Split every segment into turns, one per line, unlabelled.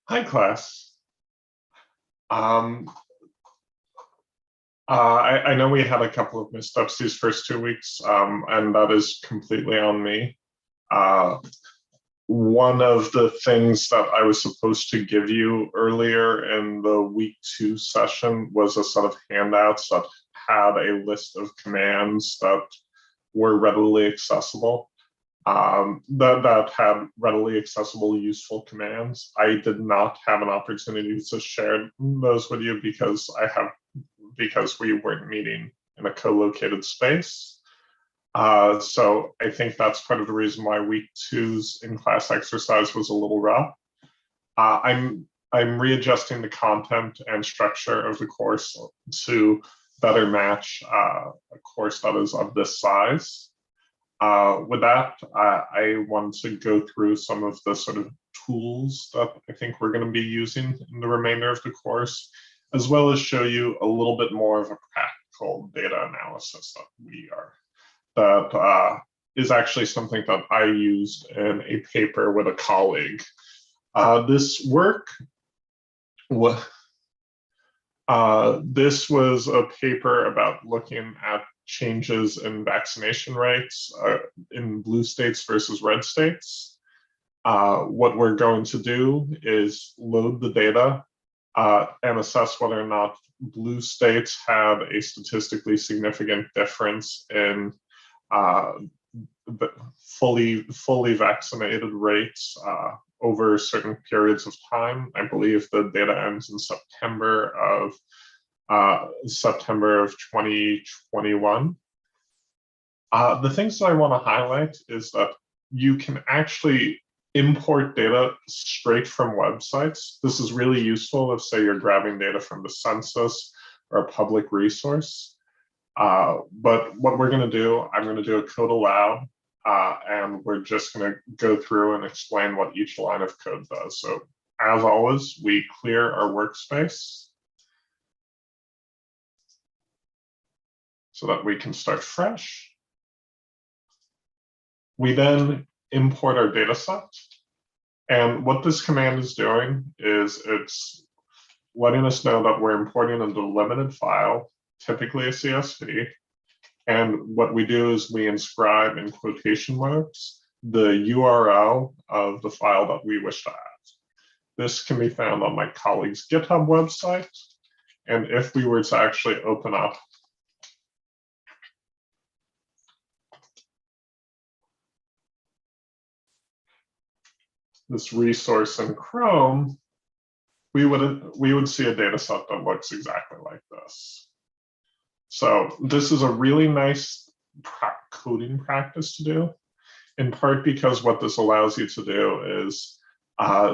Hi, class. Um, I know we had a couple of missteps these first 2 weeks, and that is completely on me. Uh, one of the things that I was supposed to give you earlier in the week 2 session was a set of handouts that had a list of commands that were readily accessible. That had readily accessible, useful commands. I did not have an opportunity to share those with you because we weren't meeting in a co-located space. So I think that's part of the reason why week 2's in-class exercise was a little rough. I'm readjusting the content and structure of the course to better match a course that is of this size. With that, I want to go through some of the sort of tools that I think we're going to be using in the remainder of the course, as well as show you a little bit more of a practical data analysis that is actually something that I used in a paper with a colleague. This was a paper about looking at changes in vaccination rates in blue states versus red states. What we're going to do is load the data and assess whether or not blue states had a statistically significant difference in fully vaccinated rates over certain periods of time. I believe the data ends in September of 2021. The things that I want to highlight is that you can actually import data straight from websites. This is really useful if, say, you're grabbing data from the census or a public resource. But what we're going to do, I'm going to do a code aloud, and we're just going to go through and explain what each line of code does. So as always, we clear our workspace so that we can start fresh. We then import our data set. And what this command is doing is it's letting us know that we're importing a delimited file, typically a CSV. And what we do is we inscribe in quotation marks the URL of the file that we wish to add. This can be found on my colleague's GitHub website. And if we were to actually open up this resource in Chrome, we would see a data set that looks exactly like this. So this is a really nice coding practice to do, in part because what this allows you to do is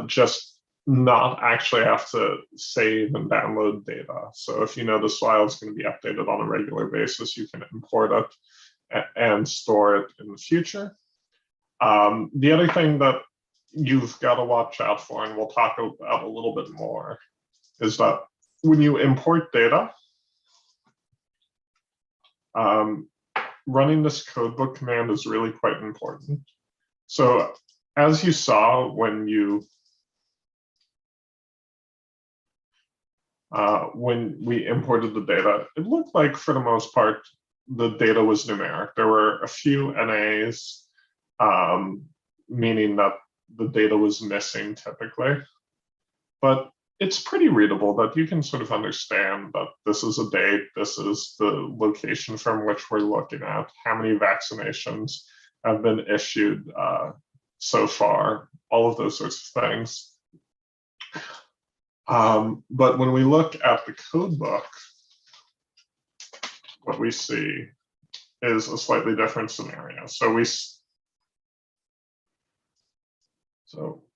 just not actually have to save and download data. So if you know this file is going to be updated on a regular basis, you can import it and store it in the future. The other thing that you've got to watch out for, and we'll talk about a little bit more, is that when you import data, running this codebook command is really quite important. So as you saw when we imported the data, it looked like for the most part, the data was numeric. There were a few NAs, meaning that the data was missing typically, but it's pretty readable that you can sort of understand that this is a date, this is the location from which we're looking at, how many vaccinations have been issued so far, all of those sorts of things. But when we look at the code book, what we see is a slightly different scenario. So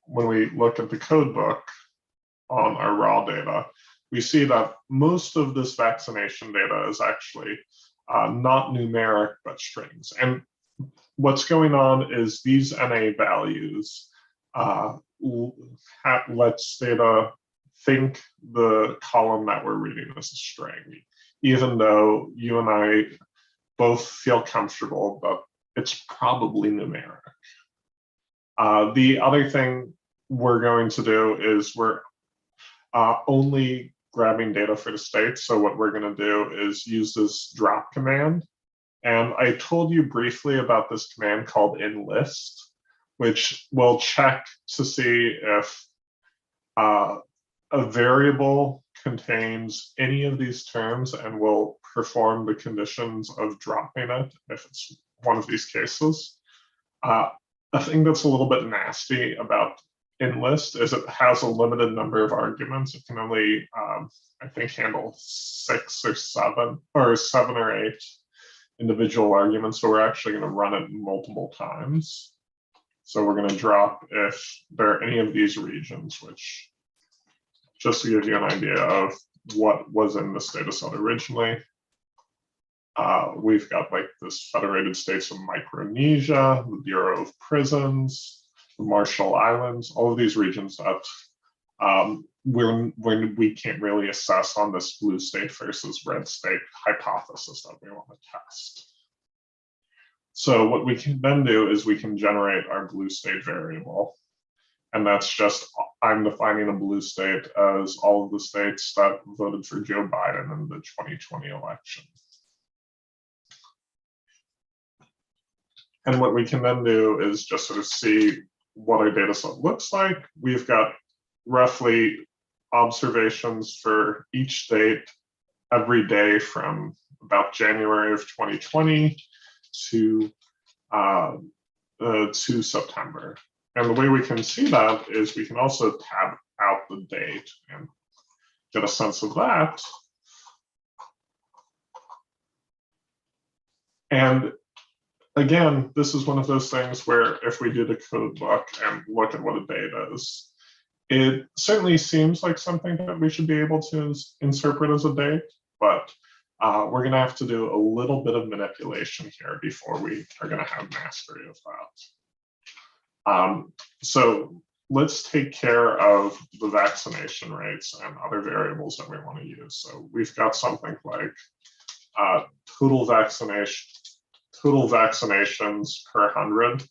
when we look at the code book on our raw data, we see that most of this vaccination data is actually not numeric, but strings. And what's going on is these NA values lets data think the column that we're reading is a string, even though you and I both feel comfortable that it's probably numeric. The other thing we're going to do is we're only grabbing data for the state. So what we're going to do is use this drop command. And I told you briefly about this command called enlist, which will check to see if a variable contains any of these terms and will perform the conditions of dropping it if it's one of these cases. A thing that's a little bit nasty about enlist is it has a limited number of arguments. It can only, I think, handle 6 or 7 or 7 or 8 individual arguments. So we're actually going to run it multiple times. So we're going to drop if there are any of these regions, which just to give you an idea of what was in this data set originally. We've got like this Federated States of Micronesia, the Bureau of Prisons, the Marshall Islands, all of these regions that we can't really assess on this blue state versus red state hypothesis that we want to test. So what we can then do is we can generate our blue state variable. And that's just, I'm defining a blue state as all of the states that voted for Joe Biden in the 2020 election. And what we can then do is just sort of see what our data set looks like. We've got roughly observations for each state every day from about January of 2020 to September. And the way we can see that is we can also tab out the date and get a sense of that. And again, this is one of those things where if we do the code book and look at what a date is, it certainly seems like something that we should be able to interpret as a date, but we're going to have to do a little bit of manipulation here before we are going to have mastery of that. So let's take care of the vaccination rates and other variables that we want to use. So we've got something like total vaccinations per 100.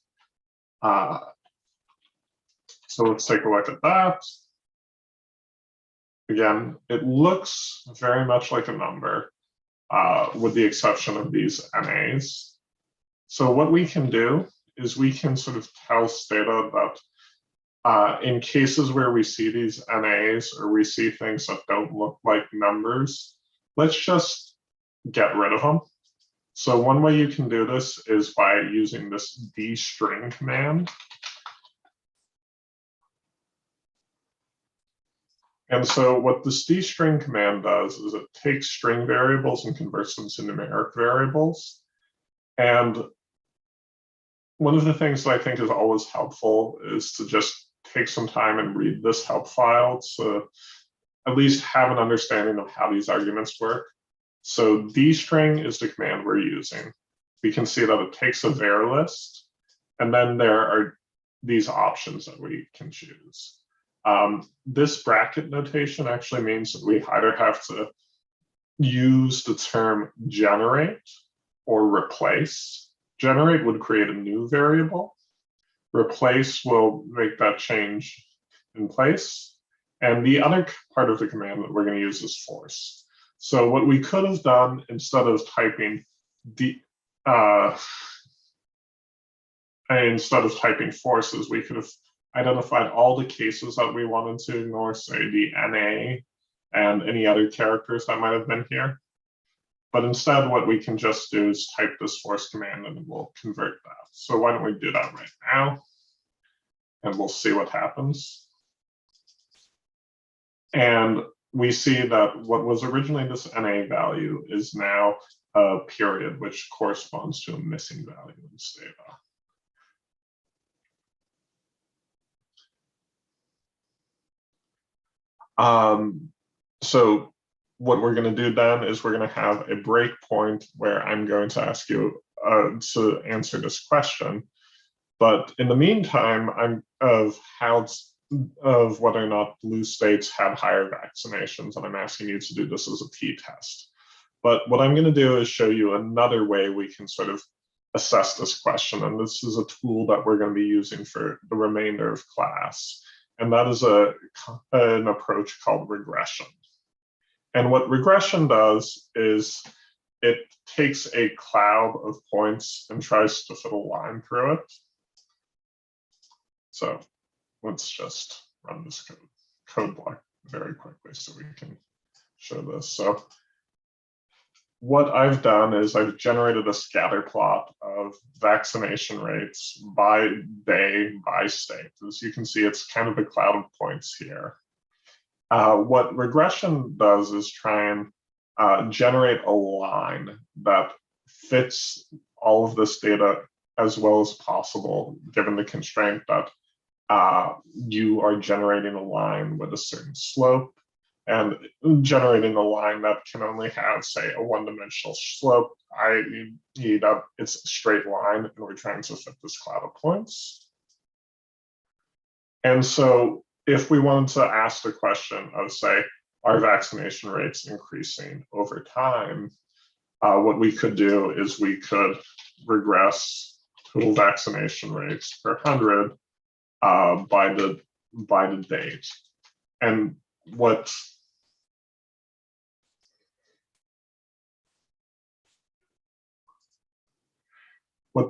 So let's take a look at that. Again, it looks very much like a number, with the exception of these NAs. So what we can do is we can sort of tell Stata that in cases where we see these NAs or we see things that don't look like numbers, let's just get rid of them. So one way you can do this is by using this dstring command. And so what this dstring command does is it takes string variables and converts them to numeric variables. And one of the things that I think is always helpful is to just take some time and read this help file to at least have an understanding of how these arguments work. So dstring is the command we're using. We can see that it takes a var list, and then there are these options that we can choose. This bracket notation actually means that we either have to use the term generate or replace. Generate would create a new variable. Replace will make that change in place. And the other part of the command that we're going to use is force. So what we could have done instead of typing forces, we could have identified all the cases that we wanted to ignore, say the NA and any other characters that might have been here. But instead, what we can just do is type this force command and it will convert that. So why don't we do that right now? And we'll see what happens. And we see that what was originally this NA value is now a period, which corresponds to a missing value in Stata. So what we're going to do then is we're going to have a breakpoint where I'm going to ask you to answer this question. But in the meantime, of whether or not blue states had higher vaccinations, and I'm asking you to do this as a t-test. But what I'm going to do is show you another way we can sort of assess this question, and this is a tool that we're going to be using for the remainder of class. and that is an approach called regression. And what regression does is it takes a cloud of points and tries to fit a line through it. So let's just run this code block very quickly so we can show this. So what I've done is I've generated a scatter plot of vaccination rates by day, by state. As you can see, it's kind of a cloud of points here. What regression does is try and generate a line that fits all of this data as well as possible, given the constraint that you are generating a line with a certain slope and generating a line that can only have, say, a one-dimensional slope, i.e. that it's a straight line, and we're trying to fit this cloud of points. And so if we wanted to ask the question of, say, are vaccination rates increasing over time, what we could do is we could regress total vaccination rates per 100 by the date. And what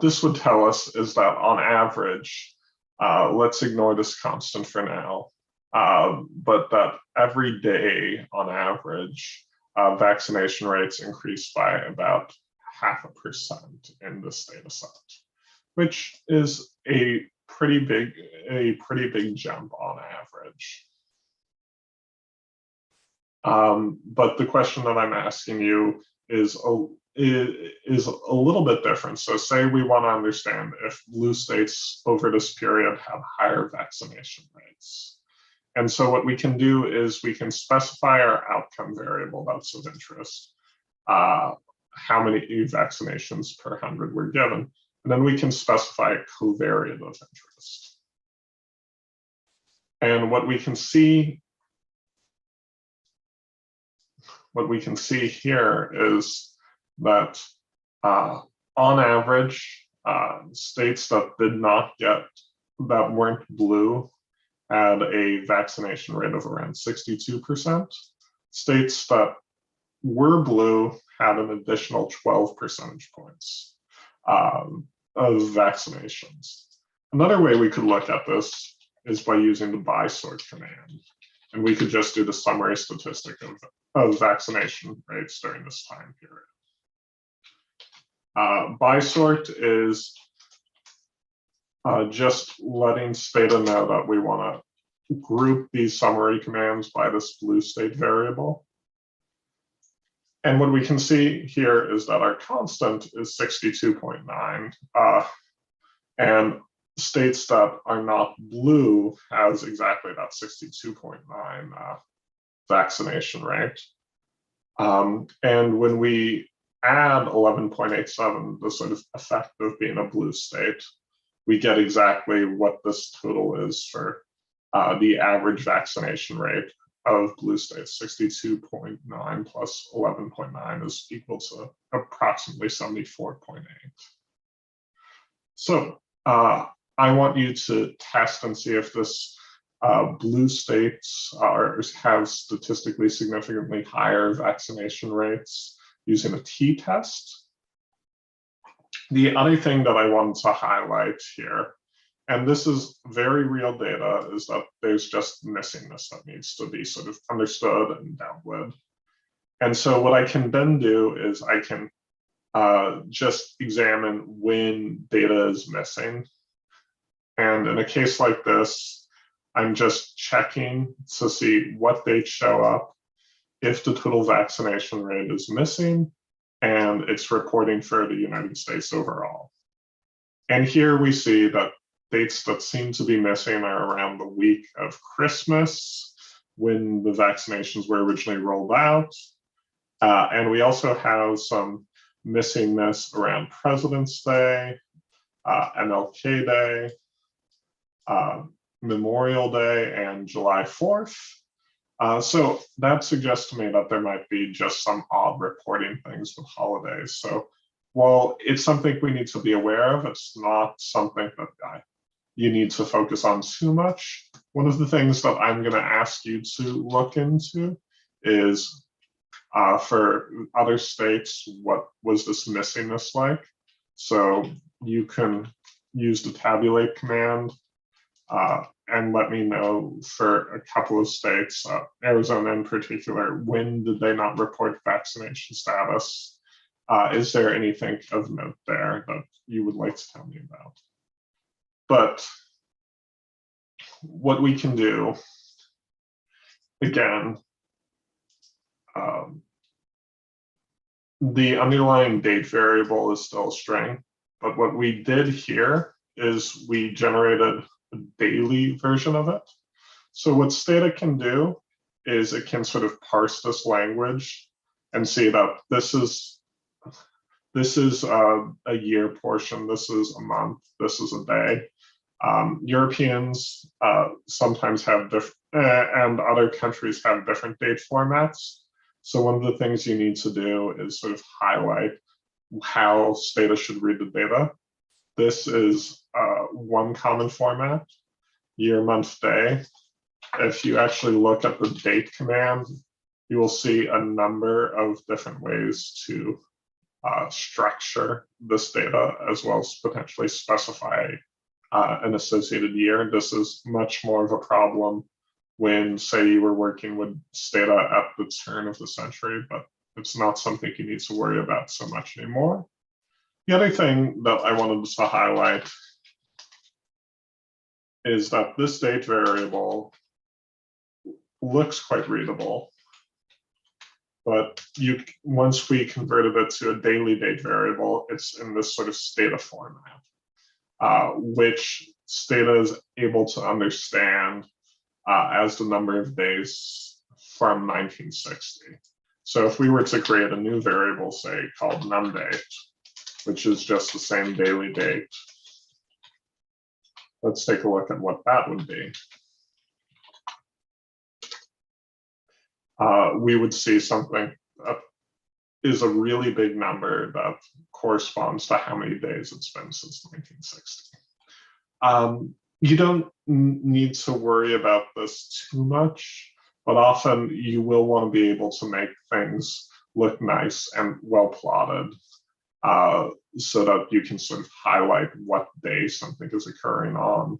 this would tell us is that on average, let's ignore this constant for now, but that every day on average, vaccination rates increase by about 0.5% in this data set, which is a pretty big jump on average. But the question that I'm asking you is a little bit different. So say we want to understand if blue states over this period have higher vaccination rates. And so what we can do is we can specify our outcome variable that's of interest, how many vaccinations per 100 we're given, and then we can specify a covariate of interest. And what we can see here is that on average, states that weren't blue had a vaccination rate of around 62%. States that were blue had an additional 12 percentage points of vaccinations. Another way we could look at this is by using the by-sort command. And we could just do the summary statistic of vaccination rates during this time period. By-sort is just letting Stata know that we want to group these summary commands by this blue state variable. And what we can see here is that our constant is 62.9, and states that are not blue has exactly that 62.9 vaccination rate. And when we add 11.87, the sort of effect of being a blue state, we get exactly what this total is for the average vaccination rate of blue states. 62.9 plus 11.9 is equal to approximately 74.8. So I want you to test and see if this blue states have statistically significantly higher vaccination rates using a t-test. The other thing that I wanted to highlight here, and this is very real data, is that there's just missingness that needs to be sort of understood and dealt with. And so what I can then do is I can just examine when data is missing. And in a case like this, I'm just checking to see what dates show up if the total vaccination rate is missing, and it's reporting for the United States overall. And here we see that dates that seem to be missing are around the week of Christmas, when the vaccinations were originally rolled out. And we also have some missingness around President's Day, MLK Day, Memorial Day, and July 4th. So that suggests to me that there might be just some odd reporting things with holidays. So while it's something we need to be aware of, it's not something that you need to focus on too much. one of the things that I'm going to ask you to look into is for other states, what was this missingness like? So you can use the tabulate command and let me know for a couple of states, Arizona in particular, when did they not report vaccination status? Is there anything of note there that you would like to tell me about? But what we can do, again, the underlying date variable is still a string, but what we did here is we generated a daily version of it. So what Stata can do is it can sort of parse this language and see that this is a year portion, this is a month, this is a day. Europeans sometimes have different, and other countries have different date formats. So one of the things you need to do is sort of highlight how Stata should read the data. This is one common format, year, month, day. If you actually look at the date command, you will see a number of different ways to structure this data, as well as potentially specify an associated year. This is much more of a problem when, say, you were working with Stata at the turn of the century, but it's not something you need to worry about so much anymore. The other thing that I wanted to highlight is that this date variable looks quite readable, but once we converted it to a daily date variable, it's in this sort of Stata format, which Stata is able to understand as the number of days from 1960. So if we were to create a new variable, say, called numDate, which is just the same daily date, let's take a look at what that would be. We would see something that is a really big number that corresponds to how many days it's been since 1960. You don't need to worry about this too much, but often you will want to be able to make things look nice and well plotted so that you can sort of highlight what day something is occurring on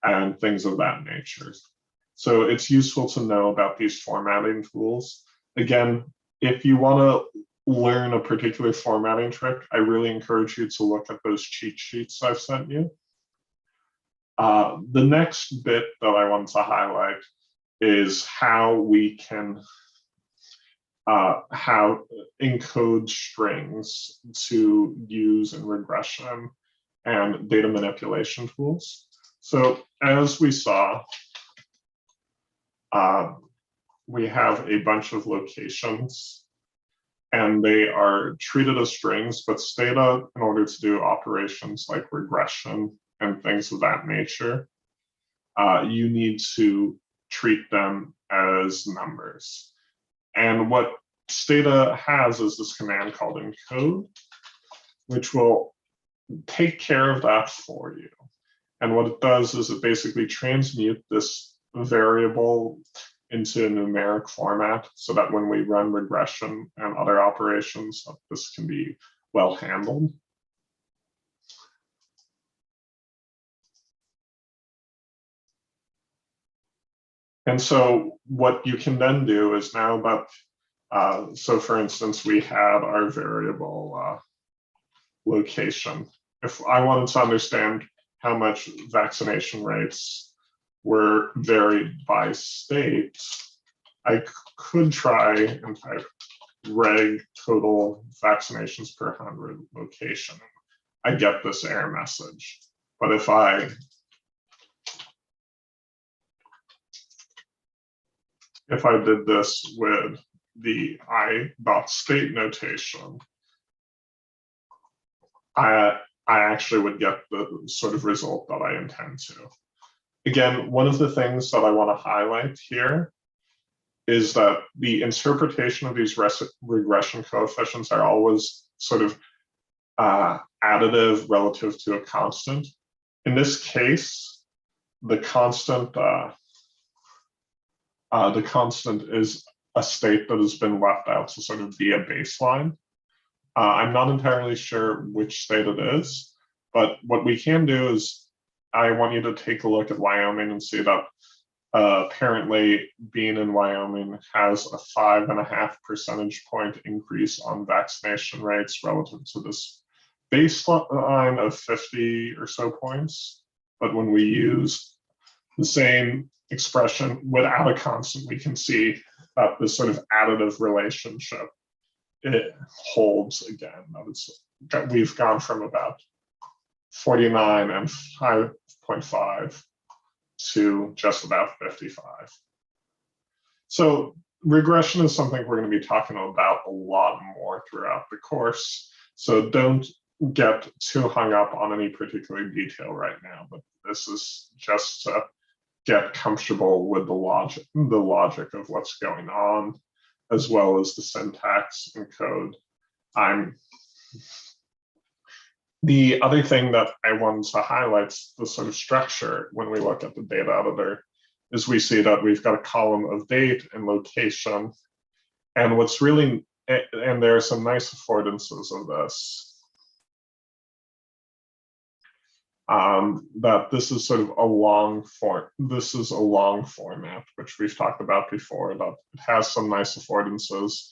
and things of that nature. So it's useful to know about these formatting tools. Again, if you want to learn a particular formatting trick, I really encourage you to look at those cheat sheets I've sent you. The next bit that I want to highlight is how we can encode strings to use in regression and data manipulation tools. So as we saw, we have a bunch of locations and they are treated as strings, but Stata, in order to do operations like regression and things of that nature, you need to treat them as numbers. And what Stata has is this command called encode, which will take care of that for you. And what it does is it basically transmute this variable into a numeric format so that when we run regression and other operations, this can be well handled. And so what you can then do is now that, so for instance, we had our variable location. If I wanted to understand how much vaccination rates were varied by state, I could try and type reg total vaccinations per 100 location. I get this error message. But if I did this with the i.state notation, I actually would get the sort of result that I intend to. Again, one of the things that I want to highlight here is that the interpretation of these regression coefficients are always sort of additive relative to a constant. In this case, the constant The constant is a state that has been left out to sort of be a baseline. I'm not entirely sure which state it is, but what we can do is I want you to take a look at Wyoming and see that apparently being in Wyoming has a 5.5 percentage point increase on vaccination rates relative to this baseline of 50 or so points. But when we use the same expression without a constant, we can see that this sort of additive relationship, it holds again. We've gone from about 49 and 5.5 to just about 55. So regression is something we're going to be talking about a lot more throughout the course. So don't get too hung up on any particular detail right now, but this is just to get comfortable with the logic of what's going on, as well as the syntax and code. The other thing that I wanted to highlight, the sort of structure when we look at the data editor, is we see that we've got a column of date and location. And what's really, and there are some nice affordances of this, that this is sort of a long format, which we've talked about before, that it has some nice affordances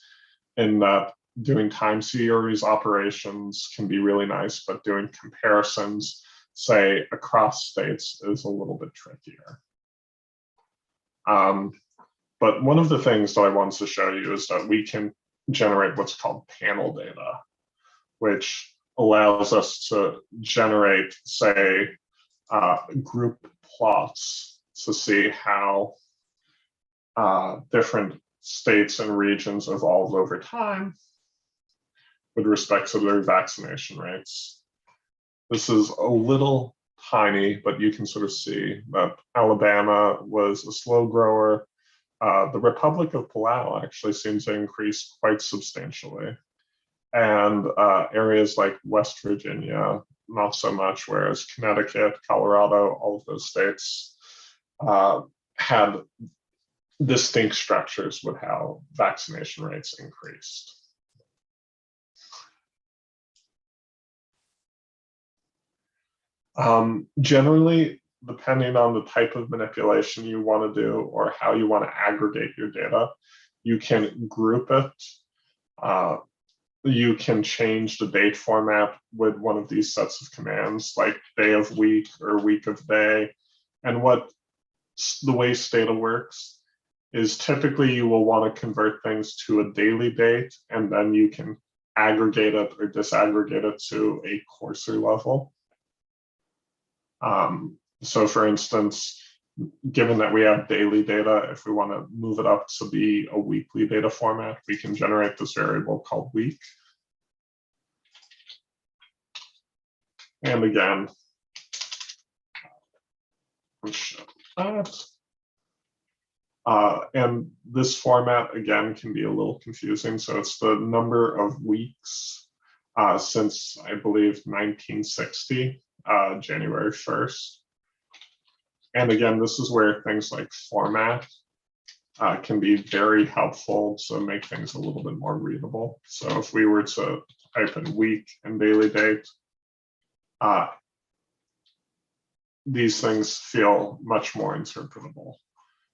in that doing time series operations can be really nice, but doing comparisons, say, across states is a little bit trickier. But one of the things that I wanted to show you is that we can generate what's called panel data, which allows us to generate, say, group plots to see how different states and regions evolve over time with respect to their vaccination rates. This is a little tiny, but you can sort of see that Alabama was a slow grower. The Republic of Palau actually seems to increase quite substantially. And areas like West Virginia, not so much, whereas Connecticut, Colorado, all of those states had distinct structures with how vaccination rates increased. Generally, depending on the type of manipulation you want to do or how you want to aggregate your data, you can group it. You can change the date format with one of these sets of commands, like day of week or week of day. And the way Stata works is typically you will want to convert things to a daily date, and then you can aggregate it or disaggregate it to a coarser level. So for instance, given that we have daily data, if we want to move it up to be a weekly data format, we can generate this variable called week. And again, and this format, again, can be a little confusing. So it's the number of weeks since, I believe, 1960, January 1st. And again, this is where things like format can be very helpful to make things a little bit more readable. So if we were to type in week and daily date, these things feel much more interpretable.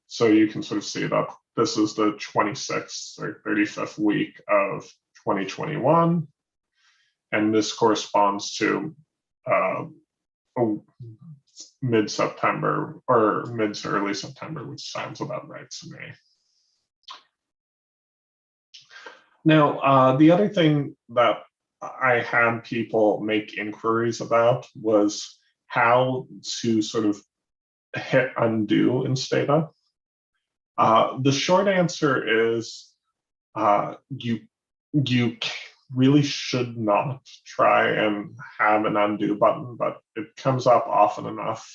So you can sort of see that this is the 26th or 35th week of 2021, and this corresponds to mid-September or mid to early September, which sounds about right to me. Now, the other thing that I had people make inquiries about was how to sort of hit undo in Stata. The short answer is you really should not try and have an undo button, but it comes up often enough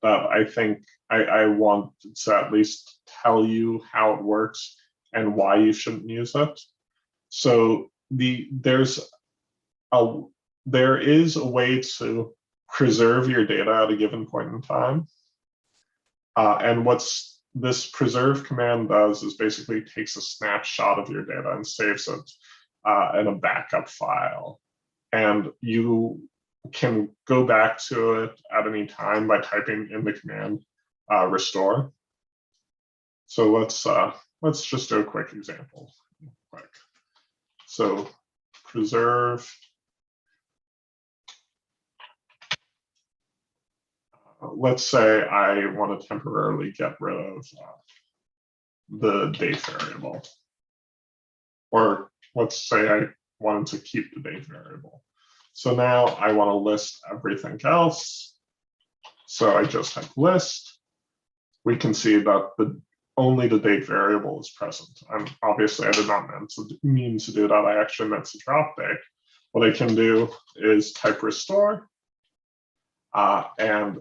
that I think I want to at least tell you how it works and why you shouldn't use it. So there is a way to preserve your data at a given point in time. And what's this preserve command does is basically takes a snapshot of your data and saves it in a backup file. And you can go back to it at any time by typing in the command restore. So let's just do a quick example. Quick. So preserve. Let's say I want to temporarily get rid of the date variable. Or let's say I wanted to keep the date variable. So now I want to list everything else. So I just type list. We can see that only the date variable is present. And obviously I did not mean to do that. I actually meant to drop date. What I can do is type restore, and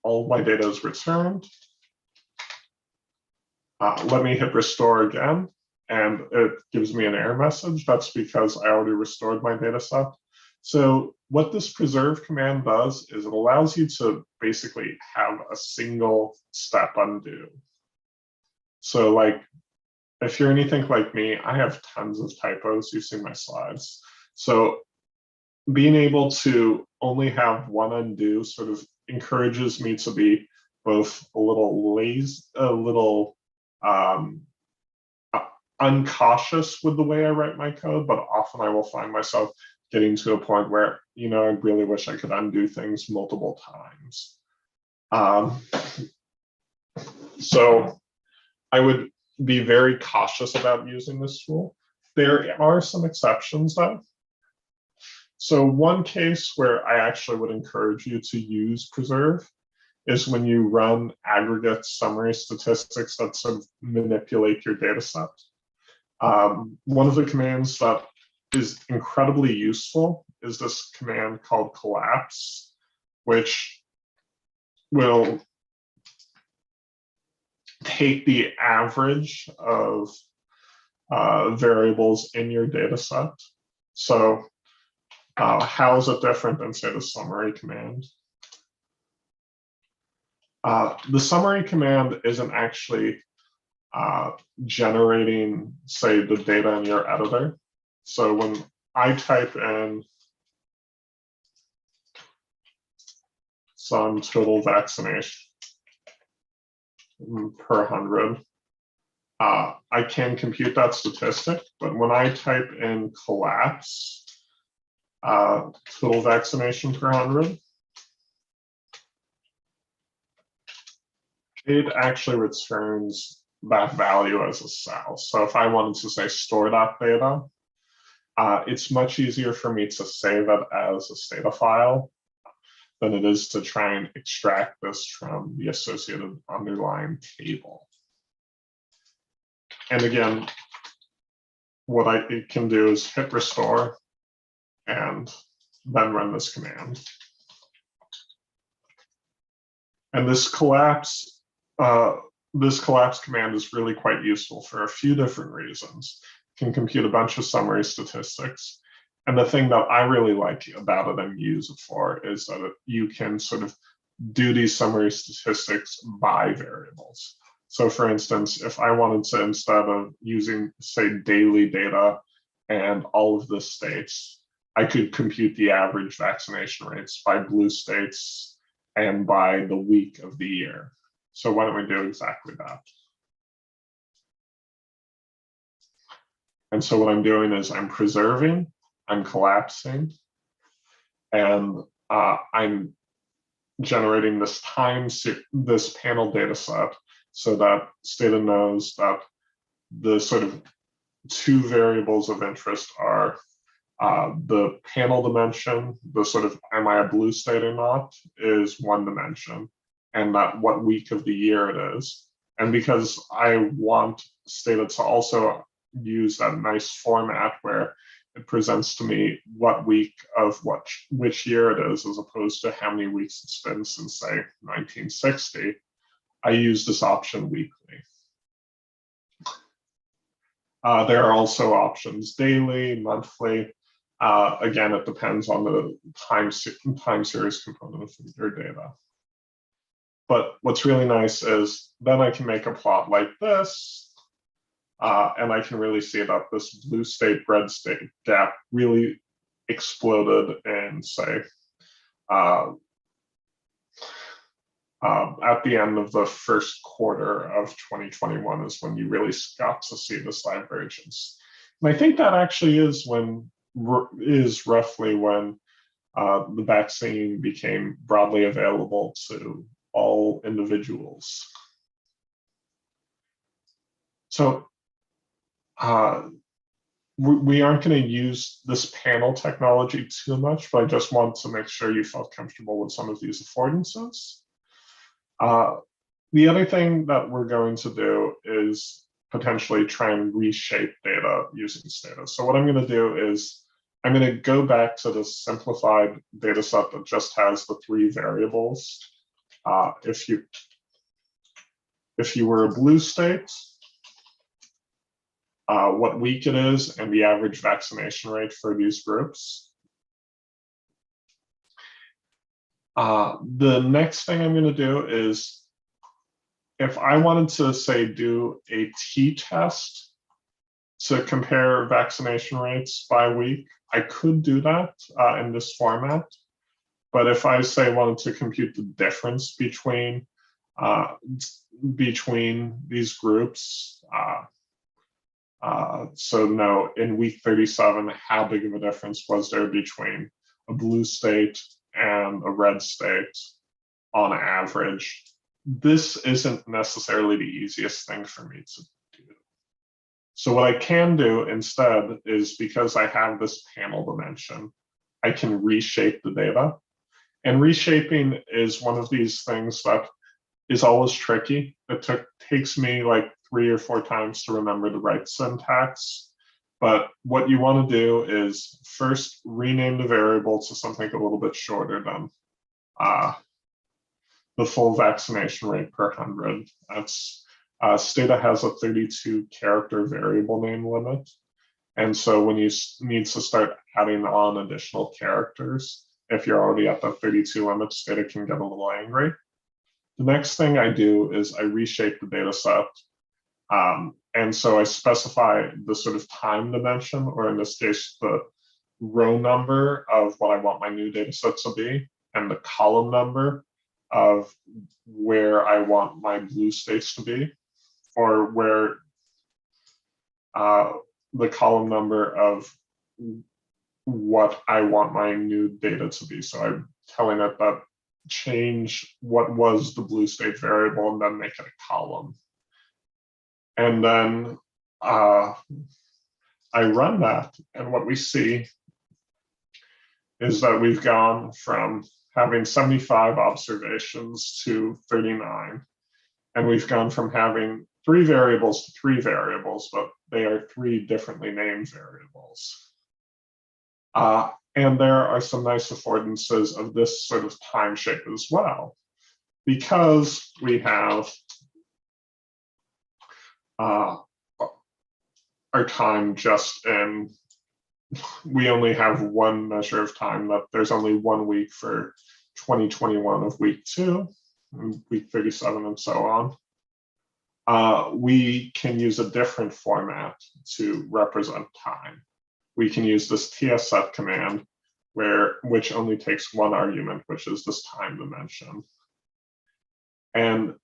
all my data is returned. Let me hit restore again, and it gives me an error message. That's because I already restored my data set. So what this preserve command does is it allows you to basically have a single step undo. So like, if you're anything like me, I have tons of typos. You've seen my slides. So being able to only have one undo sort of encourages me to be both a little lazy, a little uncautious with the way I write my code, but often I will find myself getting to a point where, you know, I really wish I could undo things multiple times. So I would be very cautious about using this tool. There are some exceptions though. So one case where I actually would encourage you to use preserve is when you run aggregate summary statistics that sort of manipulate your data set. One of the commands that is incredibly useful is this command called collapse, which will take the average of variables in your data set. So how is it different than, say, the summary command? The summary command isn't actually generating, say, the data in your editor. So when I type in some total vaccination per 100, I can compute that statistic, but when I type in collapse, total vaccination per 100, it actually returns that value as a cell. So if I wanted to say store that data, it's much easier for me to save it as a data file than it is to try and extract this from the associated underlying table. And again, what it can do is hit restore and then run this command. And this collapse command is really quite useful for a few different reasons. It can compute a bunch of summary statistics. And the thing that I really like about it and use it for is that you can sort of do these summary statistics by variables. So for instance, if I wanted to, instead of using, say, daily data and all of the states, I could compute the average vaccination rates by blue states and by the week of the year. So why don't we do exactly that? And so what I'm doing is I'm preserving, I'm collapsing, and I'm generating this this panel data set so that Stata knows that the sort of two variables of interest are the panel dimension, the sort of am I a blue state or not, is one dimension, and that what week of the year it is. And because I want Stata to also use that nice format where it presents to me what week of which year it is, as opposed to how many weeks it's been since, say, 1960, I use this option weekly. There are also options daily, monthly. Again, it depends on the time series component of your data. But what's really nice is then I can make a plot like this, and I can really see that this blue state, red state gap really exploded in, say, at the end of the first quarter of 2021 is when you really got to see this divergence. And I think that actually is roughly when the vaccine became broadly available to all individuals. So we aren't going to use this panel technology too much, but I just want to make sure you felt comfortable with some of these affordances. The other thing that we're going to do is potentially try and reshape data using Stata. So what I'm going to do is I'm going to go back to the simplified data set that just has the 3 variables. If you were a blue state, what week it is, and the average vaccination rate for these groups. The next thing I'm going to do is, if I wanted to, say, do a t-test to compare vaccination rates by week, I could do that in this format. But if I, say, wanted to compute the difference between these groups, so no, in week 37, how big of a difference was there between a blue state and a red state on average? This isn't necessarily the easiest thing for me to do. So what I can do instead is, because I have this panel dimension, I can reshape the data. And reshaping is one of these things that is always tricky. It takes me like 3 or 4 times to remember the right syntax. But what you want to do is first rename the variable to something a little bit shorter than the full vaccination rate per 100. That's Stata has a 32-character variable name limit. And so when you need to start adding on additional characters, if you're already at the 32 limit, Stata can get a little angry. The next thing I do is I reshape the data set. And so I specify the sort of time dimension, or in this case, the row number of what I want my new data set to be, and the column number of where I want my blue states to be, or where the column number of what I want my new data to be. So I'm telling it that change what was the blue state variable and then make it a column. And then I run that, and what we see is that we've gone from having 75 observations to 39. And we've gone from having 3 variables to 3 variables, but they are 3 differently named variables. And there are some nice affordances of this sort of time shape as well, because we have our time just in, we only have one measure of time, that there's only 1 week for 2021 of week 2, and week 37, and so on. We can use a different format to represent time. We can use this tsset command, which only takes 1 argument, which is this time dimension. And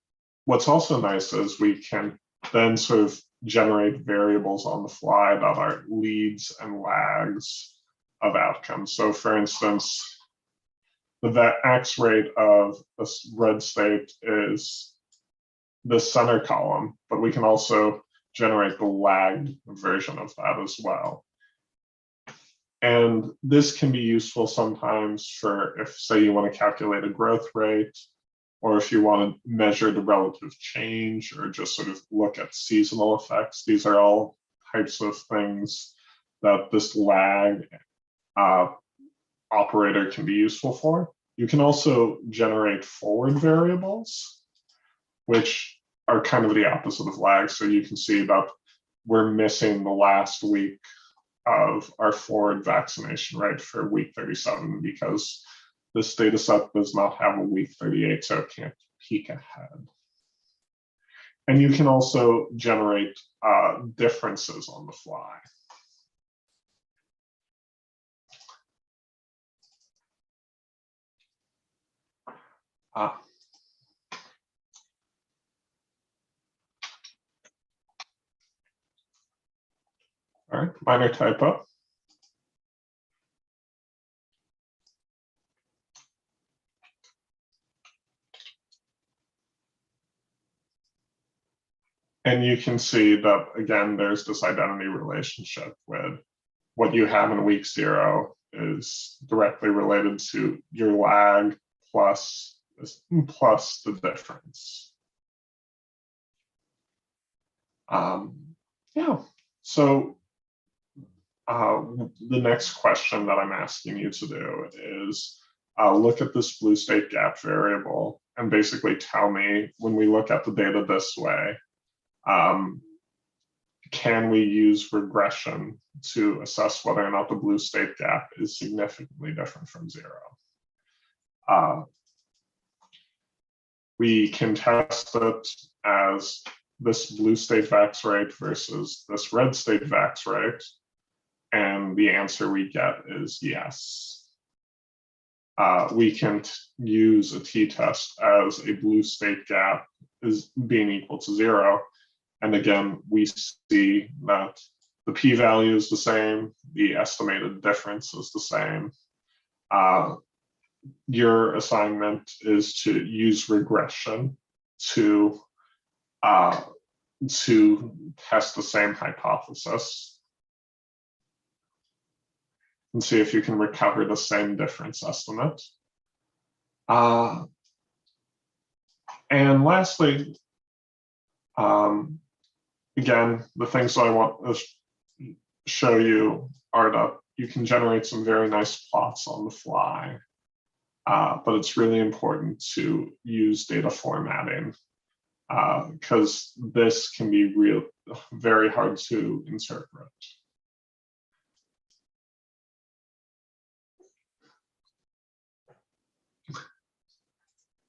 what's also nice is we can then sort of generate variables on the fly that are leads and lags of outcomes. So for instance, the X rate of a red state is the center column, but we can also generate the lagged version of that as well. And this can be useful sometimes for if, say, you want to calculate a growth rate, or if you want to measure the relative change, or just sort of look at seasonal effects. These are all types of things that this lag operator can be useful for. You can also generate forward variables, which are kind of the opposite of lag. So you can see that we're missing the last week of our forward vaccination rate for week 37 because this data set does not have a week 38, so it can't peek ahead. And you can also generate differences on the fly. All right, minor typo. And you can see that, again, there's this identity relationship with what you have in week 0 is directly related to your lag plus the difference. Yeah, so the next question that I'm asking you to do is look at this blue state gap variable and basically tell me, when we look at the data this way, can we use regression to assess whether or not the blue state gap is significantly different from 0? We can test it as this blue state VAX rate versus this red state VAX rate, and the answer we get is yes. We can use a t-test as a blue state gap is being equal to 0. And again, we see that the p-value is the same, the estimated difference is the same. Your assignment is to use regression to test the same hypothesis and see if you can recover the same difference estimate. And lastly, again, the things I want to show you are that you can generate some very nice plots on the fly, but it's really important to use data formatting because this can be very hard to interpret.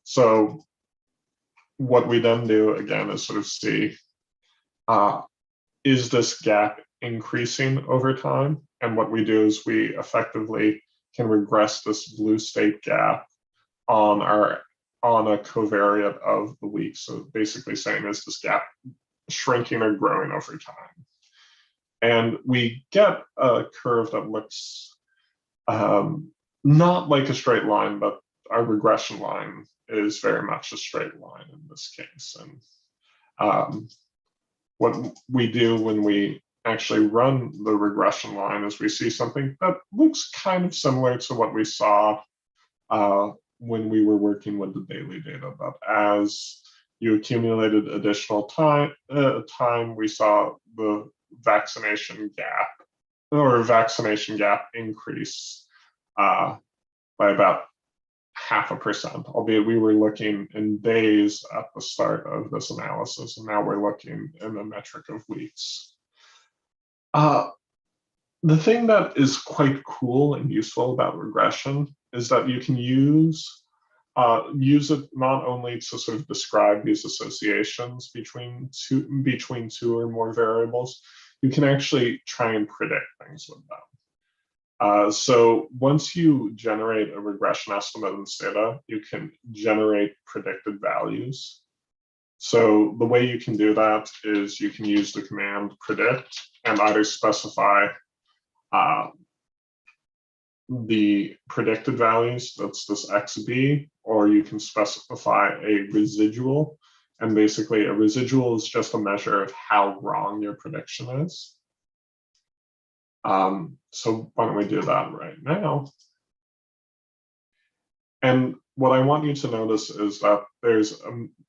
So what we then do again is sort of see, is this gap increasing over time? And what we do is we effectively can regress this blue state gap on a covariate of the week. So basically saying, is this gap shrinking or growing over time? And we get a curve that looks not like a straight line, but our regression line is very much a straight line in this case. And what we do when we actually run the regression line is we see something that looks kind of similar to what we saw when we were working with the daily data. But as you accumulated additional time, we saw the vaccination gap increase by about 0.5%, albeit we were looking in days at the start of this analysis, and now we're looking in a metric of weeks. The thing that is quite cool and useful about regression is that you can use it not only to sort of describe these associations between two or more variables, you can actually try and predict things with them. So once you generate a regression estimate in Stata, you can generate predicted values. So the way you can do that is you can use the command predict and either specify the predicted values, that's this XB, or you can specify a residual. And basically a residual is just a measure of how wrong your prediction is. So why don't we do that right now? And what I want you to notice is that there's,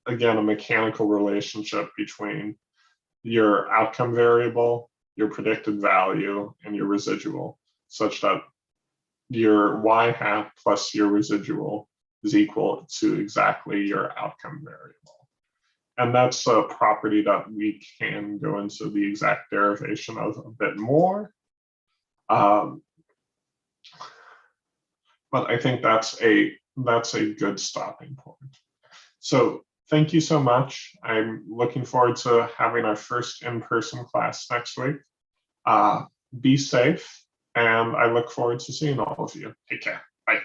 again, a mechanical relationship between your outcome variable, your predicted value, and your residual, such that your y hat plus your residual is equal to exactly your outcome variable. And that's a property that we can go into the exact derivation of a bit more. But I think that's a good stopping point. So thank you so much. I'm looking forward to having our first in-person class next week. Be safe, and I look forward to seeing all of you. Take care. Bye.